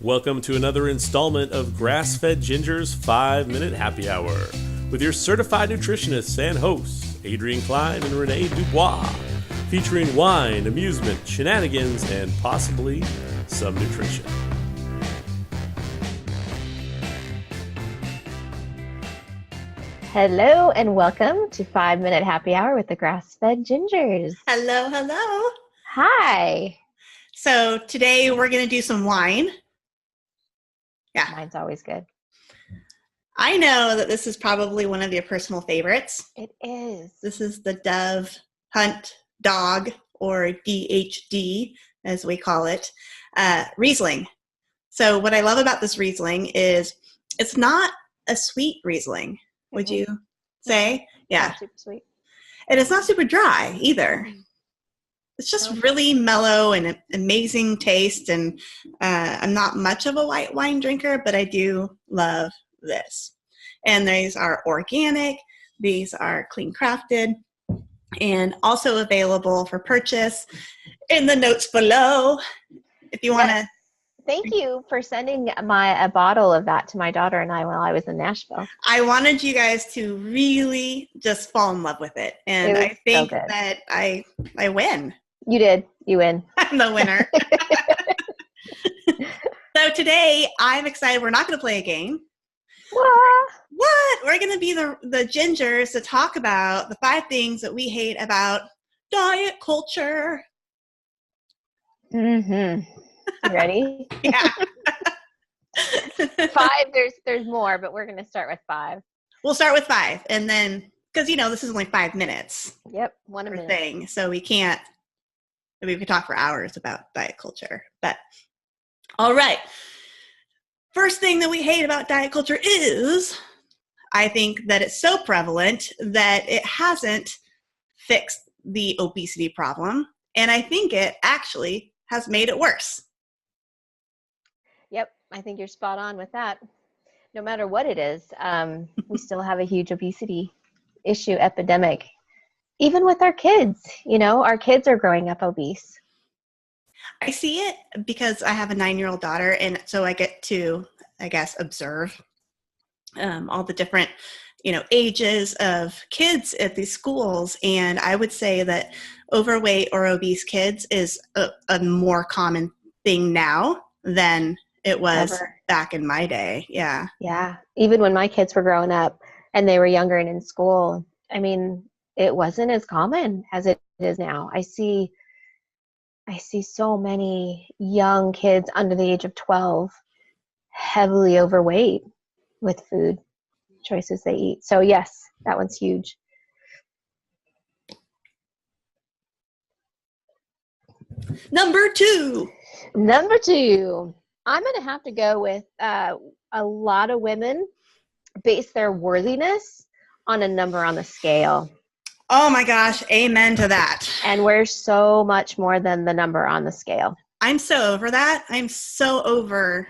Welcome to another installment of Grass-Fed Ginger's 5-Minute Happy Hour with your certified nutritionists and hosts, Adrienne Klein and Renee Dubois, featuring wine, amusement, shenanigans, and possibly some nutrition. Hello and welcome to 5-Minute Happy Hour with the Grass-Fed Gingers. Hello, hello. Hi. So today we're going to do some wine. Yeah. Mine's always good. I know that this is probably one of your personal favorites. It is. This is the Dove Hunt Dog, or DHD as we call it, Riesling. So what I love about this Riesling is it's not a sweet Riesling, would you say? Yeah. Not super sweet. And it's not super dry either. It's just really mellow and amazing taste, and I'm not much of a white wine drinker, but I do love this. And these are organic, these are clean crafted, and also available for purchase in the notes below if you want to. Thank you for sending a bottle of that to my daughter and I while I was in Nashville. I wanted you guys to really just fall in love with it, and I think that I win. You did. You win. I'm the winner. So today, I'm excited. We're not going to play a game. What? We're going to be the gingers to talk about the 5 things that we hate about diet culture. Mm-hmm. You ready? Yeah. 5, there's more, but we're going to start with 5. We'll start with 5, and then, because, this is only 5 minutes. Yep, 1 minute. Thing, so we could talk for hours about diet culture. But, all right. First thing that we hate about diet culture is, I think that it's so prevalent that it hasn't fixed the obesity problem. And I think it actually has made it worse. Yep, I think you're spot on with that. No matter what it is, we still have a huge obesity issue epidemic. Even with our kids, our kids are growing up obese. I see it because I have a 9-year-old daughter, and so I get to, I guess, observe all the different, ages of kids at these schools. And I would say that overweight or obese kids is a more common thing now than it was back in my day. Yeah. Yeah. Even when my kids were growing up and they were younger and in school, it wasn't as common as it is now. I see so many young kids under the age of 12 heavily overweight with food choices they eat. So yes, that one's huge. Number 2, I'm going to have to go with a lot of women base their worthiness on a number on the scale. Oh my gosh, amen to that. And we're so much more than the number on the scale. I'm so over that. I'm so over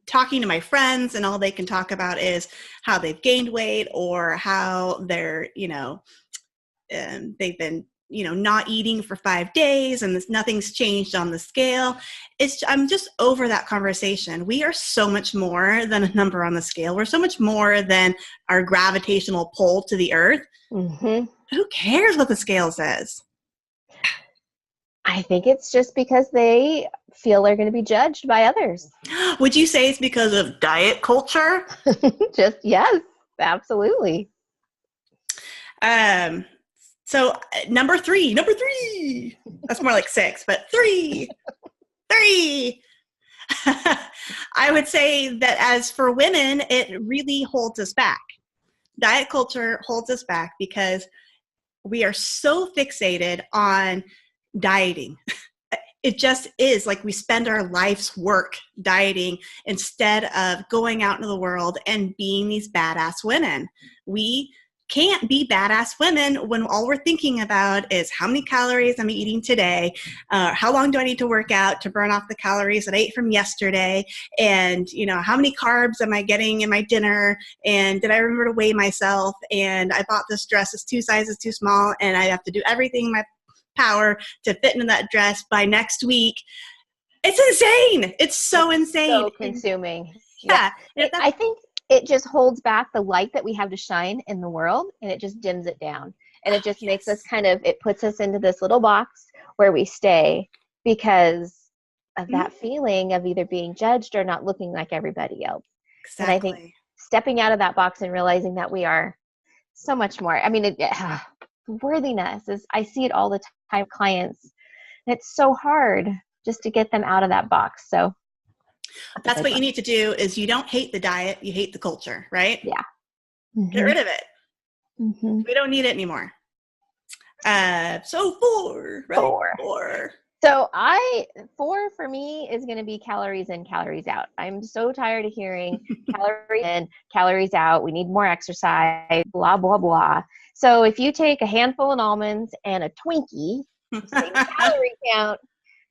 talking to my friends and all they can talk about is how they've gained weight or how they're, they've been, not eating for 5 days and nothing's changed on the scale. I'm just over that conversation. We are so much more than a number on the scale. We're so much more than our gravitational pull to the earth. Mm-hmm. Who cares what the scale says? I think it's just because they feel they're going to be judged by others. Would you say it's because of diet culture? Yes, absolutely. So number three, that's more like 6, but 3. I would say that as for women, it really holds us back. Diet culture holds us back because we are so fixated on dieting. It just is like we spend our life's work dieting instead of going out into the world and being these badass women. We can't be badass women when all we're thinking about is how many calories I'm eating today, how long do I need to work out to burn off the calories that I ate from yesterday, and how many carbs am I getting in my dinner, and did I remember to weigh myself, and I bought this dress that's 2 sizes too small, and I have to do everything in my power to fit into that dress by next week. It's insane. It's so insane. So consuming. Yeah. I think it just holds back the light that we have to shine in the world, and it just dims it down. And it just makes us it puts us into this little box where we stay because of that feeling of either being judged or not looking like everybody else. Exactly. And I think stepping out of that box and realizing that we are so much more. I mean, worthiness is, I see it all the time with clients. And it's so hard just to get them out of that box. So that's what you need to do is you don't hate the diet, you hate the culture, right? Yeah. Get rid of it. Mm-hmm. We don't need it anymore. So 4, right? 4. So 4 for me is going to be calories in, calories out. I'm so tired of hearing calories in, calories out. We need more exercise, blah, blah, blah. So if you take a handful of almonds and a Twinkie, same calorie count,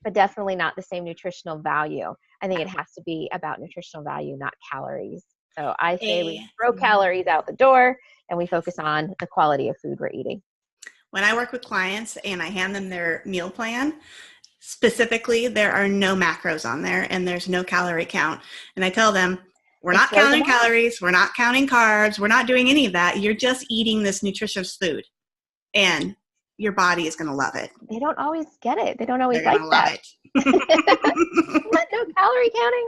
but definitely not the same nutritional value. I think it has to be about nutritional value, not calories. So I say we throw calories out the door and we focus on the quality of food we're eating. When I work with clients and I hand them their meal plan, specifically, there are no macros on there and there's no calorie count. And I tell them, we're not counting calories, we're not counting carbs, we're not doing any of that. You're just eating this nutritious food. And your body is going to love it. They don't always get it. They don't always like that. What? No calorie counting?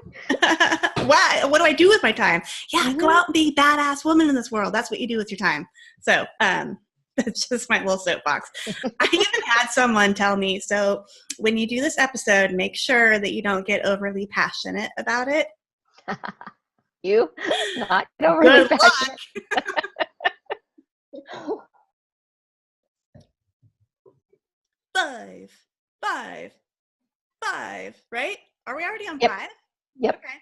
What do I do with my time? Yeah, go out and be a badass woman in this world. That's what you do with your time. So that's just my little soapbox. I even had someone tell me, so when you do this episode, make sure that you don't get overly passionate about it. You? Not overly passionate. 5, right? Are we already on 5? Yep. Okay.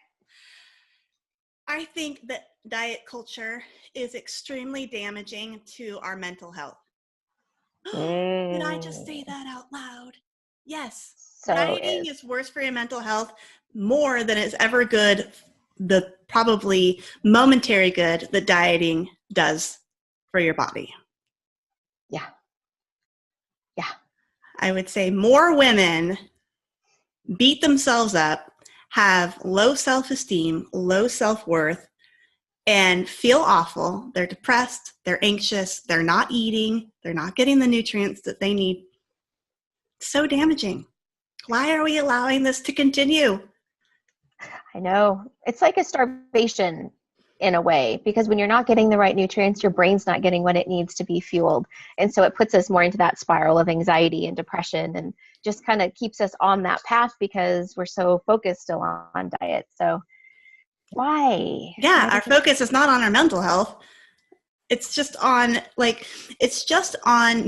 I think that diet culture is extremely damaging to our mental health. Did I just say that out loud? Yes. So dieting is worse for your mental health more than it's ever good, the probably momentary good that dieting does for your body. Yeah. I would say more women beat themselves up, have low self-esteem, low self-worth, and feel awful. They're depressed, they're anxious, they're not eating, they're not getting the nutrients that they need. So damaging. Why are we allowing this to continue? I know. It's like a starvation in a way, because when you're not getting the right nutrients, your brain's not getting what it needs to be fueled. And so it puts us more into that spiral of anxiety and depression and just kind of keeps us on that path because we're so focused still on diet. So why? Yeah, our focus is not on our mental health. It's just on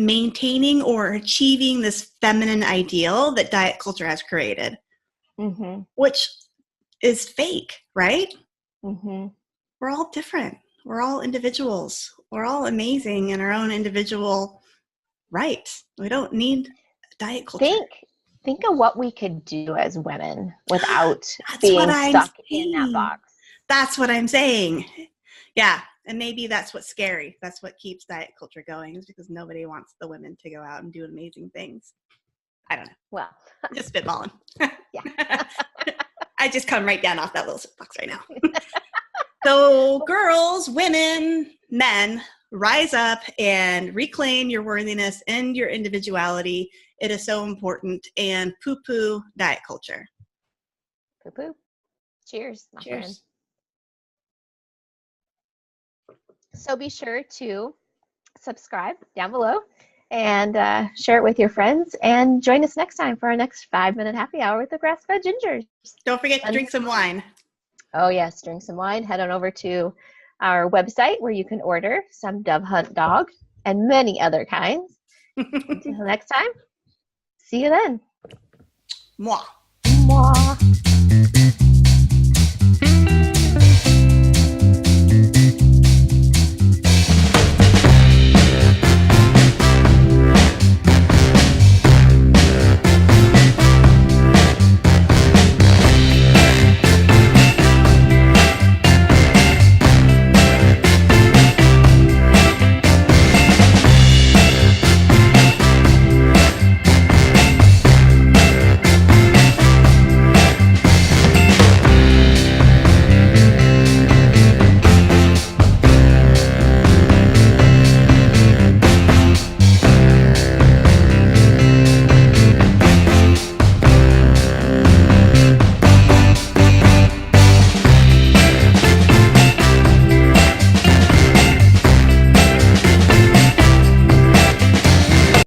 maintaining or achieving this feminine ideal that diet culture has created, which is fake, right? We're all different. We're all individuals. We're all amazing in our own individual right. We don't need diet culture. Think of what we could do as women without being stuck in that box. That's what I'm saying. Yeah. And maybe that's what's scary. That's what keeps diet culture going, is because nobody wants the women to go out and do amazing things. I don't know. Well, just spitballing. Yeah. I just come right down off that little soapbox right now. So girls, women, men, rise up and reclaim your worthiness and your individuality. It is so important. And poo-poo diet culture. Poo-poo. Cheers, my friend. So be sure to subscribe down below and share it with your friends. And join us next time for our next 5-minute happy hour with the grass-fed gingers. Don't forget to drink some wine. Oh, yes. Drink some wine. Head on over to our website where you can order some Dove Hunt dog and many other kinds. Until next time, see you then. Mwah. Mwah.